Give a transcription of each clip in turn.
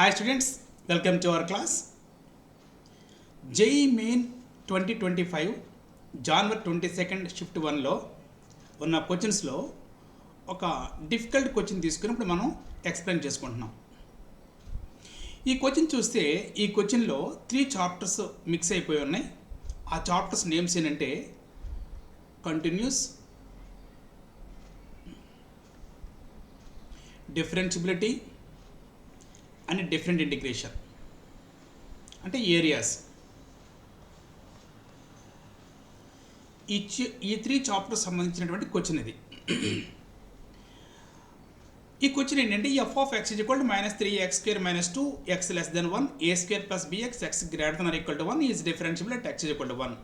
Hi students, welcome to our class. JEE Main 2025 January 22nd shift 1లో ఉన్న క్వశ్చన్స్లో ఒక difficult question తీసుకుని ఇప్పుడు మనం ఎక్స్ప్లెయిన్ చేసుకుంటున్నాం. ఈ క్వశ్చన్ చూస్తే ఈ క్వశ్చన్లో 3 చాప్టర్స్ మిక్స్ అయిపోయి ఉన్నాయి. ఆ చాప్టర్స్ నేమ్స్ ఏంటంటే continuous, differentiability and different integration అంటే ఏరియాస్. ఈ 3 చాప్టర్స్ సంబంధించినటువంటి క్వశ్చన్ ఇది. ఈ క్వశ్చన్ ఏంటంటే f of x is equal to minus 3x square minus 2x less than 1 a square plus bx x greater than or equal to 1 is differentiable at x is equal to 1.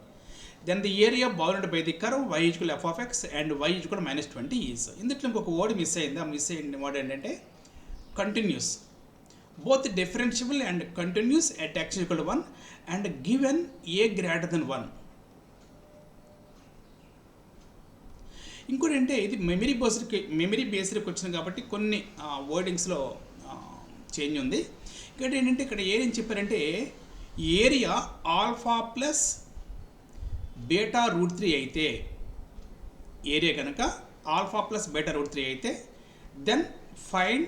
Then the area bounded by the curve y is equal to f of x and y is equal to minus 20 is. ఇందులో ఇంకొక word miss అయింది. ఆ miss అయిన word ఏంటంటే continuous. Both differentiable and continuous at x is equal to 1 and given a greater than 1. ఇంకోటి అంటే ఇది memory based question కాబట్టి కొన్ని వర్డింగ్స్లో చేంజ్ ఉంది. ఇక్కడ ఏంటంటే ఇక్కడ ఏం చెప్పారంటే area alpha plus beta root 3 అయితే, ఏరియా కనుక ఆల్ఫా ప్లస్ బీటా రూట్ 3 అయితే then find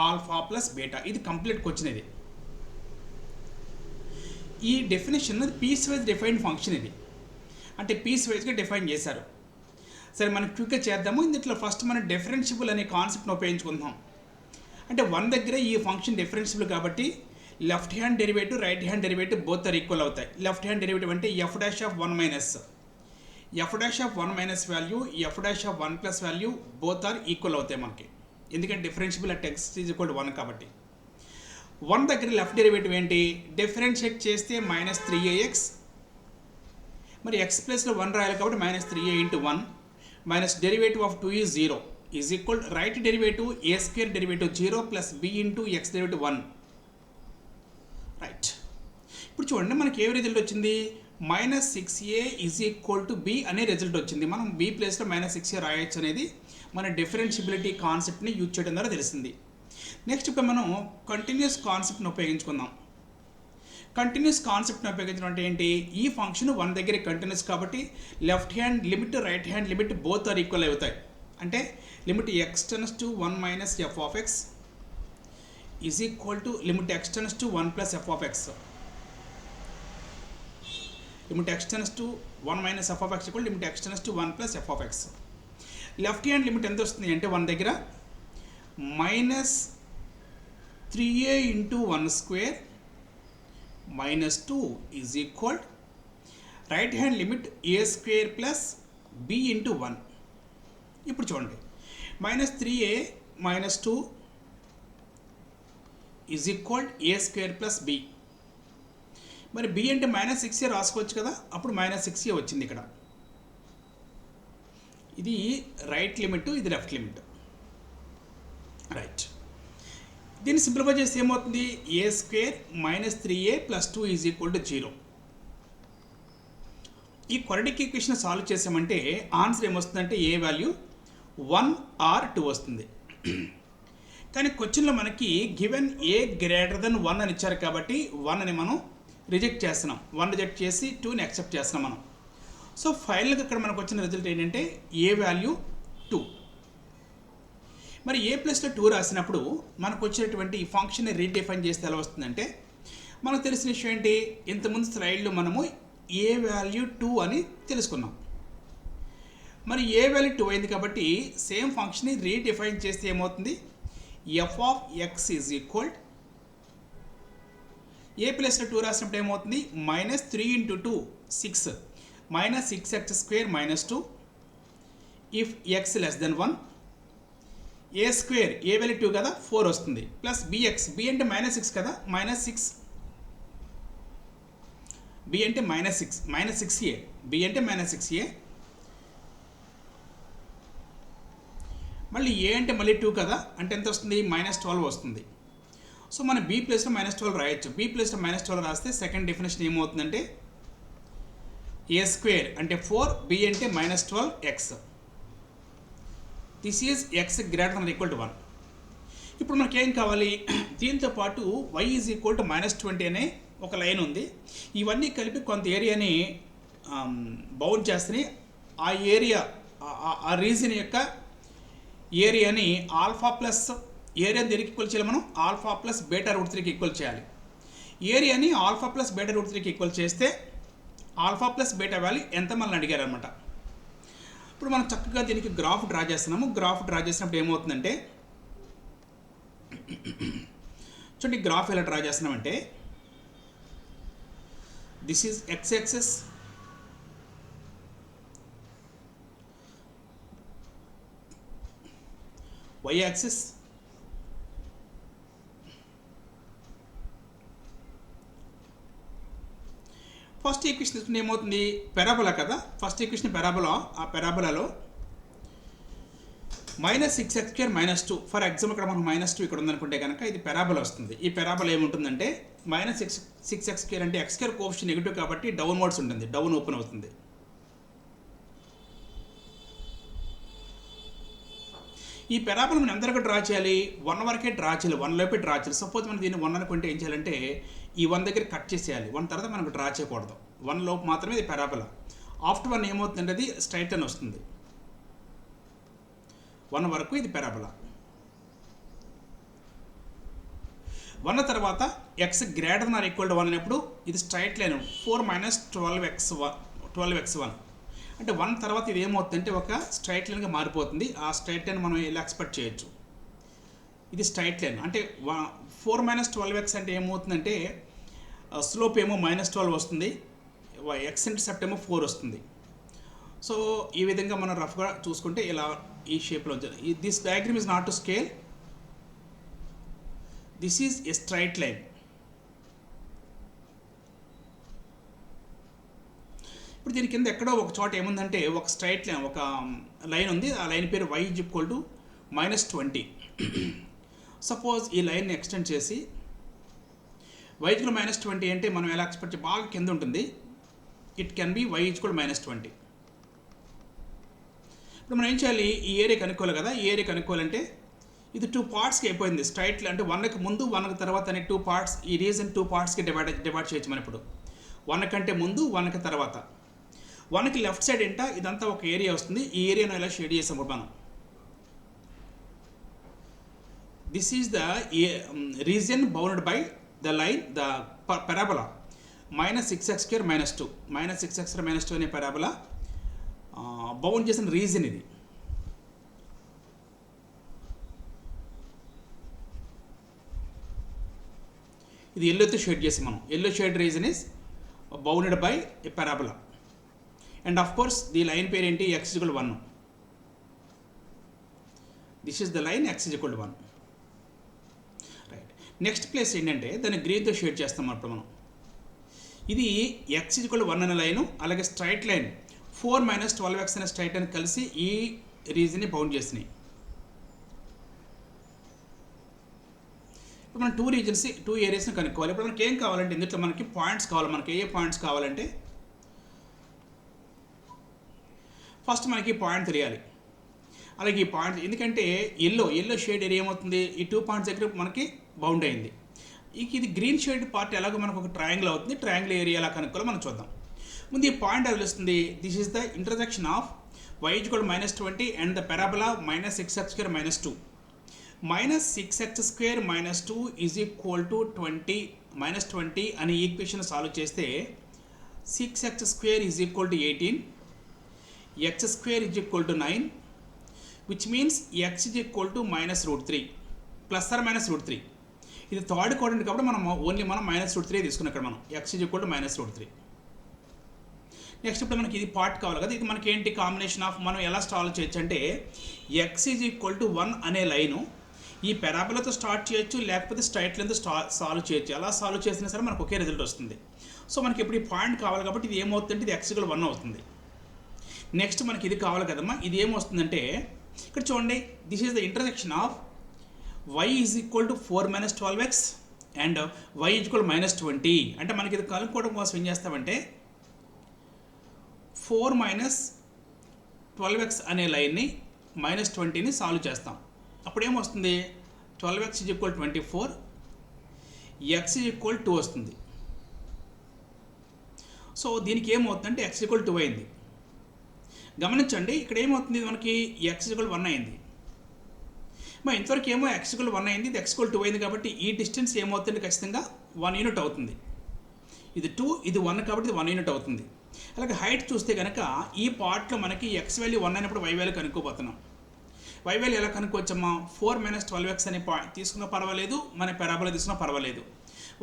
alpha plus beta. ఇది కంప్లీట్ క్వశ్చన్. ఇది ఈ definition piece wise defined function. ఇది అంటే పీస్ వైజ్గా డిఫైన్ చేశారు. సరే మనం క్విక్గా చేద్దాము. ఇందులో ఫస్ట్ మనం డిఫరెన్షియబుల్ అనే కాన్సెప్ట్ని ఉపయోగించుకుందాం. అంటే 1 దగ్గర ఈ ఫంక్షన్ డిఫరెన్షియబుల్ కాబట్టి left hand derivative right hand derivative both are equal అవుతాయి. లెఫ్ట్ హ్యాండ్ డెరివేటివ్ అంటే f dash of 1 minus value f dash of 1 plus value both are equal అవుతాయి మనకి. ఎందుకంటే differentiable at x is equal to 1 కాబట్టి. 1 దగ్గర left derivative ఏంటి, differentiate చేస్తే minus 3ax, మరి x ప్లస్లో 1 రాయాలి కాబట్టి minus 3a into 1 minus derivative of 2 is 0 is equal right derivative A square derivative 0 plus b into x derivative 1 right. ఇప్పుడు చూడండి మనకి ఏ రిజల్ట్ వచ్చింది, minus 6a is equal to b అనే రిజల్ట్ వచ్చింది. మనం b ప్లేస్లో మైనస్ 6a రాయొచ్చు అనేది మన డిఫరెన్షియబిలిటీ కాన్సెప్ట్ని యూజ్ చేయడం ద్వారా తెలిసింది. నెక్స్ట్ ఇప్పుడు మనం కంటిన్యూస్ కాన్సెప్ట్ని ఉపయోగించుకుందాం. కంటిన్యూస్ కాన్సెప్ట్ని ఉపయోగించడం అంటే ఏంటి, ఈ ఫంక్షన్ 1 దగ్గర కంటిన్యూస్ కాబట్టి left hand limit right hand limit both are equal అవుతాయి. అంటే limit x tends to 1 minus f of x is equal to limit x tends to 1 plus f of x. Limit x tends to 1 minus f of x equal limit x tends to 1 plus f of x. Left hand limit ఎంత వస్తుంది అంటే 1 దగ్గర minus 3a into 1 square minus 2 is equal right hand limit a square plus b into 1. ఇప్పుడు చూడండి minus 3a minus 2 is equal a square plus b. మరి b అంటే minus 6a రాసుకోవచ్చు కదా, అప్పుడు మైనస్ 6a వచ్చింది ఇక్కడ. ఇది రైట్ లిమిట్, ఇది లెఫ్ట్ లిమిట్ రైట్. దీన్ని సింప్లిఫై చేస్తే ఏమవుతుంది, a square minus 3a plus 2 is equal to 0. ఈ క్వాడ్రాటిక్ ఈక్వేషన్ సాల్వ్ చేసామంటే ఆన్సర్ ఏమొస్తుందంటే ఏ వాల్యూ 1 ఆర్ 2 వస్తుంది. కానీ క్వశ్చన్లో మనకి గివెన్ ఏ గ్రేటర్ దెన్ 1 అని ఇచ్చారు కాబట్టి 1 అని మనం రిజెక్ట్ చేస్తున్నాం. 1 రిజెక్ట్ చేసి 2ని యాక్సెప్ట్ చేస్తున్నాం మనం. సో ఫైనల్గా ఇక్కడ మనకు వచ్చిన రిజల్ట్ ఏంటంటే ఏ వాల్యూ 2. మరి ఏ ప్లస్లో 2 రాసినప్పుడు మనకు వచ్చేటువంటి ఈ ఫంక్షన్ని రీడిఫైన్ చేస్తే ఎలా వస్తుందంటే మనకు తెలిసిన విషయం ఏంటి, ఇంతకుముందు స్లైడ్లో మనము ఏ వాల్యూ 2 అని తెలుసుకున్నాం. మరి ఏ వాల్యూ 2 అయింది కాబట్టి సేమ్ ఫంక్షన్ని రీడిఫైన్ చేస్తే ఏమవుతుంది, f of x is equal a ప్లస్లో 2 రాసినప్పుడు ఏమవుతుంది minus 3 into 2 6 minus 6x square minus 2 if x less than 1 a square a value 2 కదా 4 వస్తుంది ప్లస్ bx b అంటే మైనస్ 6 కదా మైనస్ 6 b అంటే మైనస్ 6 మైనస్ 6a b అంటే మైనస్ 6a మళ్ళీ a అంటే మళ్ళీ 2 కదా అంటే ఎంత వస్తుంది మైనస్ 12 వస్తుంది. సో మనం b ప్లేస్లో మైనస్ 12 రాయొచ్చు. b ప్లేస్లో మైనస్ 12 రాస్తే సెకండ్ డెఫినేషన్ ఏమవుతుందంటే ఏ స్క్వేర్ అంటే 4 b అంటే minus 12x. This is x greater than equal to 1. ఇప్పుడు మనకి ఏం కావాలి, దీంతో పాటు y ఈజ్ ఈక్వల్ టు -20 అనే ఒక లైన్ ఉంది. ఇవన్నీ కలిపి కొంత ఏరియాని బౌండ్ చేస్తేనే ఆ ఏరియా, ఆ రీజన్ యొక్క ఏరియాని ఆల్ఫా ప్లస్ ఏరియా దేనికి ఈక్వల్ చేయాలి, మనం ఆల్ఫా ప్లస్ బీటా రూట్ 3కి ఈక్వల్ చేయాలి. ఏరియాని ఆల్ఫా ప్లస్ బీటా రూట్ 3కి ఈక్వల్ చేస్తే ఆల్ఫా ప్లస్ బీటా వాల్యూ ఎంత మనల్ని అడిగారు అనమాట. ఇప్పుడు మనం చక్కగా దీనికి గ్రాఫ్ డ్రా చేస్తున్నాము. గ్రాఫ్ డ్రా చేసినప్పుడు ఏమవుతుందంటే, చూడండి గ్రాఫ్ ఎలా డ్రా చేస్తున్నామంటే, this is X axis, y axis, first equation తీసుకుంటే ఏమవుతుంది, పెరాబోలా కదా. First equation parabola. ఆ పెరాబోలాలో -6x² -2, ఫర్ ఎగ్జాంపుల్ ఇక్కడ మనం -2 ఇక్కడ ఉందనుకుంటే కనుక ఇది పెరాబోలా వస్తుంది. ఈ పెరాబోలా ఏముంటుందంటే -6x² అంటే x² కోఎఫిషియంట్ నెగిటివ్ కాబట్టి డౌన్ వర్డ్స్ ఉంటుంది, డౌన్ ఓపెన్ అవుతుంది. ఈ పెరాబోలా మనం ఎంతవరకు డ్రా చేయాలి, 1 వరకే డ్రా చేయాలి, 1 లోపే డ్రా చేయాలి. సపోజ్ మనం దీన్ని 1 అనుకుంటే ఏం చేయాలంటే ఈ 1 దగ్గర కట్ చేసేయాలి. 1 తర్వాత మనకు డ్రా చేయకూడదు, 1 లోపు మాత్రమే ఇది పెరాబోలా. ఆఫ్టర్ 1 ఏమవుతుందంటే అది స్ట్రైట్ లైన్ వస్తుంది. 1 వరకు ఇది పెరాబోలా. 1 తర్వాత x greater than or equal to 1 అనేప్పుడు ఇది స్ట్రైట్ లైన్ 4 - 12x1 అంటే 1 తర్వాత ఇది ఏమవుతుందంటే ఒక స్ట్రైట్ లైన్గా మారిపోతుంది. ఆ స్ట్రైట్ లైన్ మనం ఇలా ఎక్స్పెక్ట్ చేయొచ్చు. ఇది స్ట్రైట్ లైన్ అంటే 4 - 12x అంటే ఏమవుతుందంటే స్లోప్ ఏమో -12 వస్తుంది, ఎక్స్ ఇంటర్సెప్ట్ ఏమో 4 వస్తుంది. సో ఈ విధంగా మనం రఫ్గా చూసుకుంటే ఇలా ఈ షేప్లో ఉంటుంది. This diagram is not to scale, this is a straight line. ఇప్పుడు దీని కింద ఎక్కడో ఒక చోట ఏముందంటే ఒక స్ట్రైట్ లైన్, ఒక లైన్ ఉంది. ఆ లైన్ పేరు y is equal to -20. Suppose ఈ లైన్ని ఎక్స్టెండ్ చేసి y ఈజ్ -20 అంటే మనం ఎలా ఎక్స్పెక్ట్ బాగా కింద ఉంటుంది. It can be y is equal -20. ఇప్పుడు మనం ఏం చేయాలి, ఈ ఏరియా కనుక్కోవాలి కదా. ఈ ఏరియా కనుక్కోవాలంటే ఇది 2 పార్ట్స్కి అయిపోయింది. స్ట్రైట్ అంటే 1కి ముందు 1కి తర్వాత అనే 2 పార్ట్స్, ఈ రీజన్ 2 పార్ట్స్కి డివైడ్ చేయొచ్చు మనం ఇప్పుడు. 1 కంటే ముందు 1కి తర్వాత. 1కి లెఫ్ట్ సైడ్ ఏంట ఇదంతా ఒక ఏరియా వస్తుంది. ఈ ఏరియాను ఇలా షేడ్ చేసాము మనం. This is the reason bounded by the line, the parabola -6x² -2. -6x² -2 అనే పెరాబోలా బౌండ్ చేసిన రీజన్ ఇది. ఇది ఎల్లోతో షేడ్ చేసి మనం, yellow shade reason is bounded by a parabola. And of course the line పేరు ఏంటి, x is equal 1. This is the line x is equal 1. Right. Next place ఏంటంటే దాన్ని గ్రీన్తో షేడ్ చేస్తాం అప్పుడు మనం. ఇది x ఈజ్ ఈక్వల్ 1 అనే లైను, అలాగే స్ట్రైట్ లైన్ 4 - 12x అనే స్ట్రైట్ లైన్ కలిసి ఈ రీజన్ని బౌండ్ చేసినాయి. ఇప్పుడు మనం 2 ఏరియాస్ని కనుక్కోవాలి. ఇప్పుడు మనకి ఏం కావాలంటే ఇందులో మనకి పాయింట్స్ కావాలి. మనకి ఏ పాయింట్స్ కావాలంటే ఫస్ట్ మనకి పాయింట్ తెలియాలి. అలాగే ఈ పాయింట్ ఎందుకంటే ఎల్లో షేడ్ ఏరియా ఏమవుతుంది, ఈ 2 పాయింట్స్ దగ్గర మనకి బౌండ్ అయింది. ఇది గ్రీన్ షేడ్ పార్ట్ ఎలాగో మనకు ఒక ట్రయాంగిల్ అవుతుంది. ట్రయాంగిల్ ఏరియా ఎలా కనుక్కోవాలో మనం చూద్దాం. ముందు ఈ పాయింట్ అది తెలుస్తుంది. This is the intersection of y is equal -20 and the parabola -6x² -2. -6x² -2 is equal to 20 అనే ఈక్వేషన్ సాల్వ్ చేస్తే 6x² is equal to 18, x² is equal to 9, which means x is equal to -√3 +or-√3. ఇది third quadrant కాబట్టి మనం -√3 తీసుకున్నాం ఇక్కడ మనం. x is equal to -√3. Next ఇప్పుడు మనకి ఇది పార్ట్ కావాలి కదా. ఇది మనకి ఏంటి కాంబినేషన్ ఆఫ్ మనం ఎలా సాల్వ్ చేయొచ్చు అంటే x ఈజ్ ఈక్వల్ టు 1 అనే లైను ఈ పెరాబోలాతో స్టార్ట్ చేయొచ్చు, లేకపోతే స్ట్రైట్ లైన్తో సాల్వ్ చేయొచ్చు. అలా సాల్వ్ చేసినా సరే మనకు ఒకే రిజల్ట్ వస్తుంది. సో మనకి ఇప్పుడు ఈ పాయింట్ కావాలి కాబట్టి ఇది ఏమవుతుందంటే ఇది x ఈక్వల్ 1 అవుతుంది. నెక్స్ట్ మనకి ఇది కావాలి కదమ్మా. ఇది ఏమొస్తుందంటే ఇక్కడ చూడండి, this is the intersection of y is equal to 4 - 12x and y is equal -20. అంటే మనకి ఇది కనుక్కోవడం కోసం ఏం చేస్తామంటే 4 - 12x అనే లైన్ని -20ని సాల్వ్ చేస్తాం. అప్పుడు ఏమొస్తుంది 12x is equal 24, x is equal 2 వస్తుంది. సో దీనికి ఏమవుతుందంటే x ఈక్వల్ 2 అయింది. గమనించండి, ఇక్కడ ఏమవుతుంది మనకి x ఈక్వల్ 1 అయింది. మరి ఇంతవరకు ఏమో x ఈక్వల్ 1 అయింది, ఇది x ఈక్వల్ 2 అయింది కాబట్టి ఈ డిస్టెన్స్ ఏమవుతుంది ఖచ్చితంగా 1 యూనిట్ అవుతుంది. ఇది 2, ఇది 1 కాబట్టి ఇది 1 యూనిట్ అవుతుంది. అలాగే హైట్ చూస్తే కనుక ఈ పార్ట్లో మనకి x వాల్యూ 1 అయినప్పుడు y వాల్యూ కనుక్కోబోతున్నాం. y వాల్యూ ఎలా కనుక్కోవచ్చమ్మా? 4 - 12x అనే పాయింట్ తీసుకున్నా పర్వాలేదు, మన పారాబోలా తీసుకున్నా పర్వాలేదు.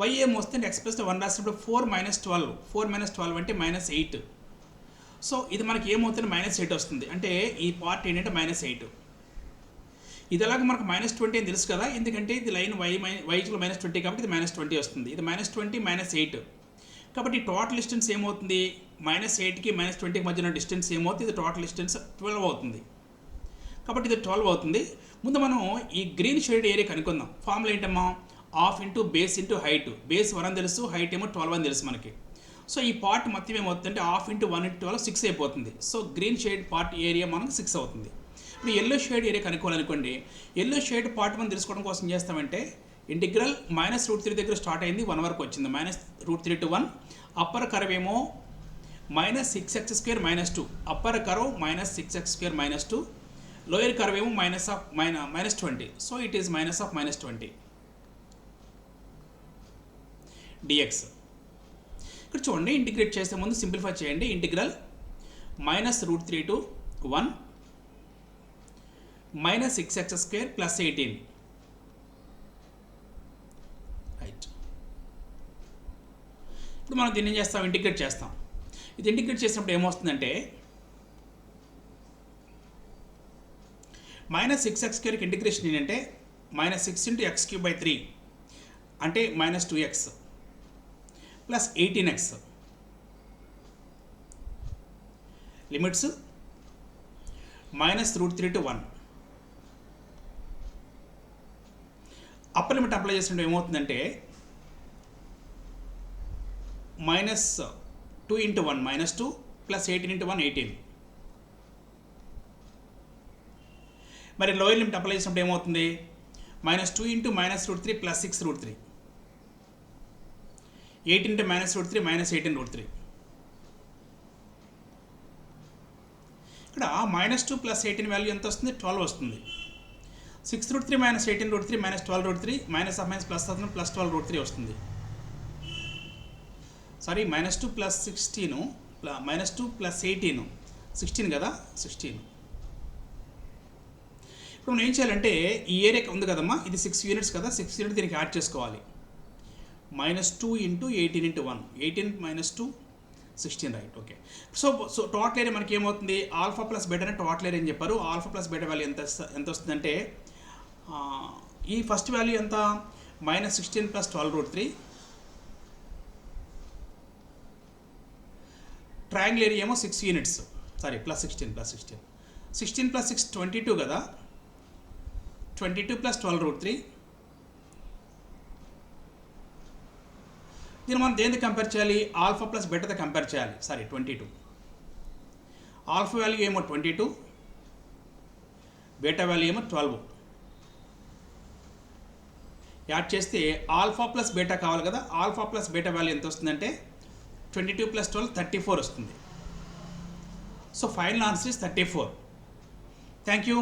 y ఏమొస్తుంది x + 1 రాసినప్పుడు 4 - 12 అంటే -8. సో ఇది మనకి ఏమవుతుంది -8 వస్తుంది. అంటే ఈ పార్ట్ ఏంటంటే -8. ఇది అలాగే మనకు -20 అని తెలుసు కదా, ఎందుకంటే ఇది లైన్ y -20 కాబట్టి ఇది -20 వస్తుంది. ఇది -20 -8 కాబట్టి టోటల్ డిస్టెన్స్ ఏమవుతుంది? -8కి -20కి మధ్యన డిస్టెన్స్ ఏమవుతుంది? ఇది టోటల్ డిస్టెన్స్ 12 అవుతుంది. కాబట్టి ఇది 12 అవుతుంది. ముందు మనం ఈ గ్రీన్ షేడ్ ఏరియా కనుక్కుందాం. ఫార్ములా ఏంటమ్మా? Half into base into height. Base 1 అని తెలుసు, హైట్ ఏమో 12 అని తెలుసు మనకి. సో ఈ పార్ట్ మొత్తం ఏమవుతుందంటే హాఫ్ ఇంటూ 1 ఇంటూ 12 6 అయిపోతుంది. So green shade part area మనకు 6 అవుతుంది. ఇప్పుడు ఎల్లో షేడ్ ఏరియా కనుక్కోవాలనుకోండి. ఎల్లో షేడ్ పార్ట్ మనం తెలుసుకోవడం కోసం చేస్తామంటే ఇంటిగ్రల్ -√3 దగ్గర స్టార్ట్ అయింది, 1 వరకు వచ్చింది. -√3 to 1. అప్పర్ కర్వ్ ఏమో -6x² -2. Upper curve -6x² -2. Lower curve ఏమో -20. So it is -20 dx. ఇక్కడ చూడండి, ఇంటిగ్రేట్ చేసే ముందు సింప్లిఫై చేయండి. Integral -√3 to 1 -6x² + 18. రైట్. ఇప్పుడు మనం దీన్ని ఏం చేస్తాం? ఇంటిగ్రేట్ చేస్తాం. ఇది ఇంటిగ్రేట్ చేసినప్పుడు ఏమొస్తుందంటే -6x² ఇంటిగ్రేషన్ ఏంటంటే -6 × x³ / 3 అంటే -2x + 18x. Limits -√3 to 1. Upper limit apply చేసినప్పుడు ఏమవుతుందంటే -2 × 1 -2 + 18 × 1 18. మరి లోయర్ లిమిట్ అప్లై చేసినప్పుడు ఏమవుతుంది? -2 × -√3 + 6√3. 18 × -√3 -18√3. ఇక్కడ -2 + 18 వాల్యూ ఎంత వస్తుంది? 12 వస్తుంది. 6√3 - 18√3 - 12√3 -1 ప్లస్ +12√3 వస్తుంది. సారీ, -2 + 16 -2 + 18 16 కదా, 16. ఇప్పుడు మనం ఏం చేయాలంటే ఈ ఏరియా ఉంది కదమ్మా, ఇది 6 యూనిట్స్ కదా, 6 యూనిట్ దీనికి యాడ్ చేసుకోవాలి. -2 × 18 × 1 18 - 2 16. Right. Okay. So total area మనకి ఏమవుతుంది? ఆల్ఫా ప్లస్ బీటా అనే టోటల్ ఏరియా అని చెప్పారు. ఆల్ఫా ప్లస్ బీటా వాల్యూ ఎంత వస్తుందంటే ఈ ఫస్ట్ వాల్యూ ఎంత? -16 + 12√3. ట్రయాంగిల్ ఏరియా ఏమో 6 యూనిట్స్, సారీ +16 +16 16 + 6 22 కదా, 22 + 12√3. దీన్ని మనం దేనితో కంపేర్ చేయాలి? ఆల్ఫా ప్లస్ బీటాతో కంపేర్ చేయాలి. సారీ, 22. ఆల్ఫా వాల్యూ ఏమో 22, బీటా వాల్యూ ఏమో 12. యాడ్ చేస్తే ఆల్ఫా ప్లస్ బీటా కావాలి కదా, ఆల్ఫా ప్లస్ బీటా వాల్యూ ఎంత వస్తుందంటే 22 + 12 34 వస్తుంది. So final answer is 34. Thank you.